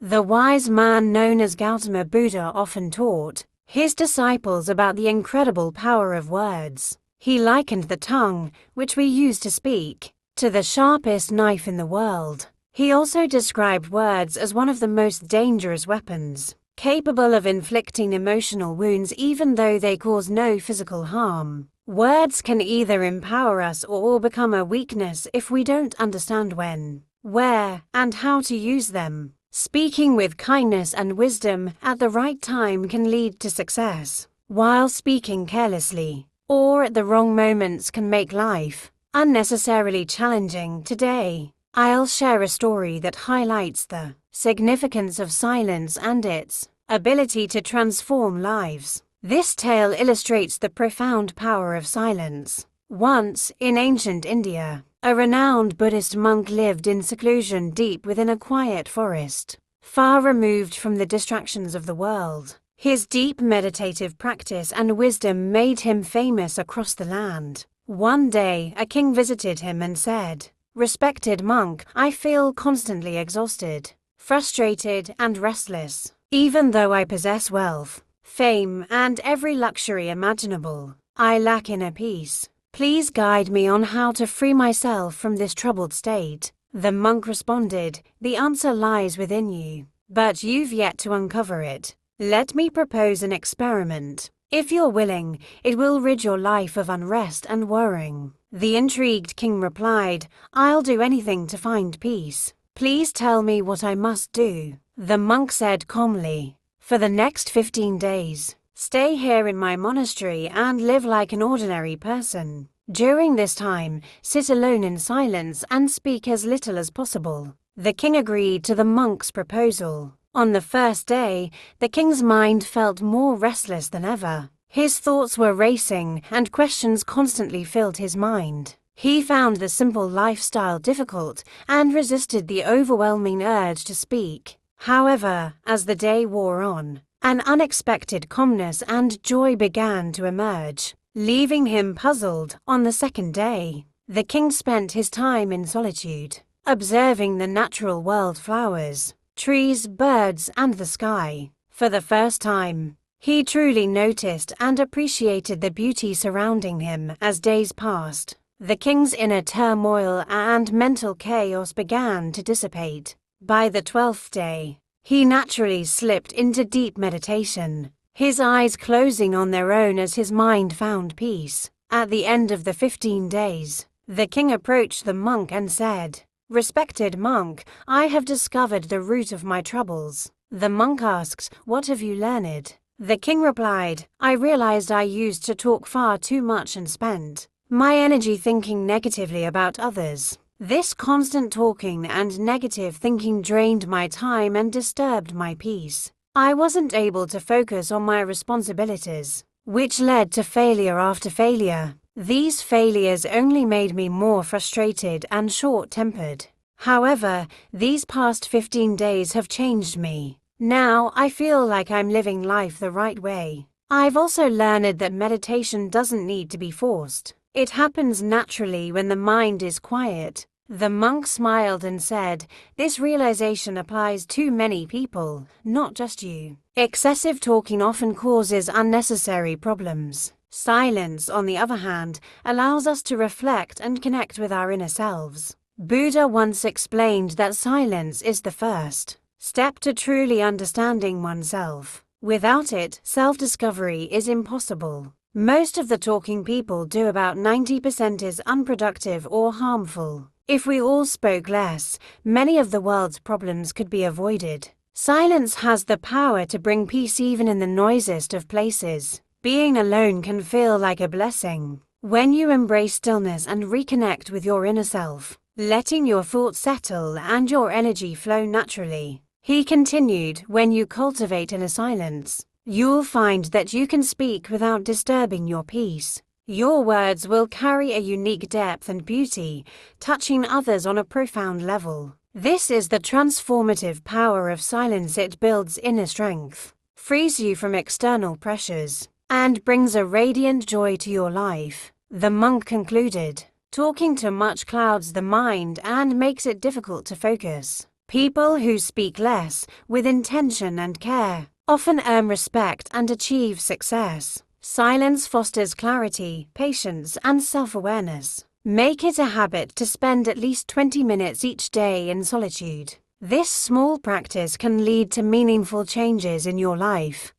The wise man known as Gautama Buddha often taught his disciples about the incredible power of words. He likened the tongue, which we use to speak, to the sharpest knife in the world. He also described words as one of the most dangerous weapons, capable of inflicting emotional wounds even though they cause no physical harm. Words can either empower us or become a weakness if we don't understand when, where, and how to use them. Speaking with kindness and wisdom at the right time can lead to success, while speaking carelessly or at the wrong moments can make life unnecessarily challenging. Today, I'll share a story that highlights the significance of silence and its ability to transform lives. This tale illustrates the profound power of silence. Once, in ancient India, a renowned Buddhist monk lived in seclusion deep within a quiet forest, far removed from the distractions of the world. His deep meditative practice and wisdom made him famous across the land. One day, a king visited him and said, "Respected monk, I feel constantly exhausted, frustrated, and restless. Even though I possess wealth, fame, and every luxury imaginable, I lack inner peace. Please guide me on how to free myself from this troubled state." The monk responded, "The answer lies within you, but you've yet to uncover it. Let me propose an experiment. If you're willing, it will rid your life of unrest and worrying." The intrigued king replied, "I'll do anything to find peace. Please tell me what I must do." The monk said calmly, "For the next 15 days, stay here in my monastery and live like an ordinary person. During this time, sit alone in silence and speak as little as possible." The king agreed to the monk's proposal. On the first day, the king's mind felt more restless than ever. His thoughts were racing and questions constantly filled his mind. He found the simple lifestyle difficult and resisted the overwhelming urge to speak. However, as the day wore on, an unexpected calmness and joy began to emerge, leaving him puzzled. On the second day, the king spent his time in solitude, observing the natural world, flowers, trees, birds, and the sky. For the first time, he truly noticed and appreciated the beauty surrounding him. As days passed, the king's inner turmoil and mental chaos began to dissipate. By the 12th day, he naturally slipped into deep meditation, his eyes closing on their own as his mind found peace. At the end of the 15 days, the king approached the monk and said, "Respected monk, I have discovered the root of my troubles." The monk asked, "What have you learned?" The king replied, "I realized I used to talk far too much and spent my energy thinking negatively about others. This constant talking and negative thinking drained my time and disturbed my peace. I wasn't able to focus on my responsibilities, which led to failure after failure. These failures only made me more frustrated and short-tempered. However, these past 15 days have changed me. Now I feel like I'm living life the right way. I've also learned that meditation doesn't need to be forced. It happens naturally when the mind is quiet." The monk smiled and said, "This realization applies to many people, not just you. Excessive talking often causes unnecessary problems. Silence, on the other hand, allows us to reflect and connect with our inner selves." Buddha once explained that silence is the first step to truly understanding oneself. Without it, self-discovery is impossible. Most of the talking people do, about 90%, is unproductive or harmful. If we all spoke less, many of the world's problems could be avoided. Silence has the power to bring peace even in the noisiest of places. Being alone can feel like a blessing when you embrace stillness and reconnect with your inner self, letting your thoughts settle and your energy flow naturally. He continued, "When you cultivate inner silence, you'll find that you can speak without disturbing your peace. Your words will carry a unique depth and beauty, touching others on a profound level. This is the transformative power of silence. It builds inner strength, frees you from external pressures, and brings a radiant joy to your life." The monk concluded, "Talking too much clouds the mind and makes it difficult to focus. People who speak less, with intention and care, often earn respect and achieve success. Silence fosters clarity, patience, and self-awareness. Make it a habit to spend at least 20 minutes each day in solitude. This small practice can lead to meaningful changes in your life.